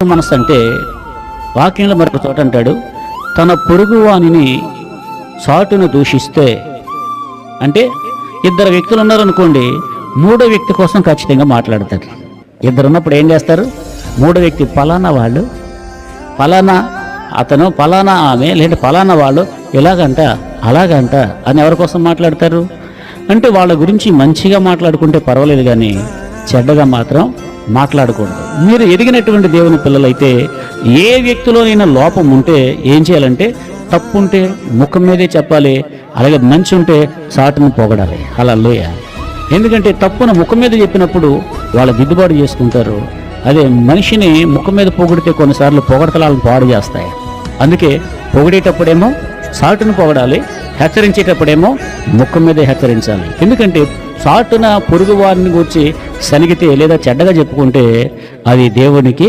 ఎలాంటి మనసు అంటే, వాక్యంలో మరొక చోట అంటాడు, తన పొరుగు వానిని చాటును దూషిస్తే, అంటే ఇద్దరు వ్యక్తులు ఉన్నారనుకోండి, మూడో వ్యక్తి కోసం ఖచ్చితంగా మాట్లాడతారు. ఇద్దరు ఉన్నప్పుడు ఏం చేస్తారు? మూడో వ్యక్తి ఫలానా వాళ్ళు, ఫలానా అతను, ఫలానా ఆమె, లేదంటే ఫలానా వాళ్ళు ఇలాగంట అలాగంట అని ఎవరి కోసం మాట్లాడతారు? అంటే వాళ్ళ గురించి మంచిగా మాట్లాడుకుంటే పర్వాలేదు, కానీ చెడ్డగా మాత్రం మాట్లాడకూడదు. మీరు ఎదిగినటువంటి దేవుని పిల్లలైతే ఏ వ్యక్తిలోనైనా లోపం ఉంటే ఏం చేయాలంటే, తప్పు ఉంటే ముఖం మీదే చెప్పాలి, అలాగే మంచి ఉంటే చాటును పొగడాలి. హల్లెలూయా. ఎందుకంటే తప్పును ముఖం మీద చెప్పినప్పుడు వాళ్ళు దిద్దుబాటు చేసుకుంటారు. అదే మనిషిని ముఖం మీద పొగిడితే కొన్నిసార్లు పొగడతలను పాడు చేస్తాయి. అందుకే పొగిడేటప్పుడేమో చాటును పొగడాలి, హెచ్చరించేటప్పుడేమో ముఖం మీదే హెచ్చరించాలి. ఎందుకంటే చాటున పొరుగు వారిని గురించి సనిగితే లేదా చెడ్డగా చెప్పుకుంటే అది దేవునికి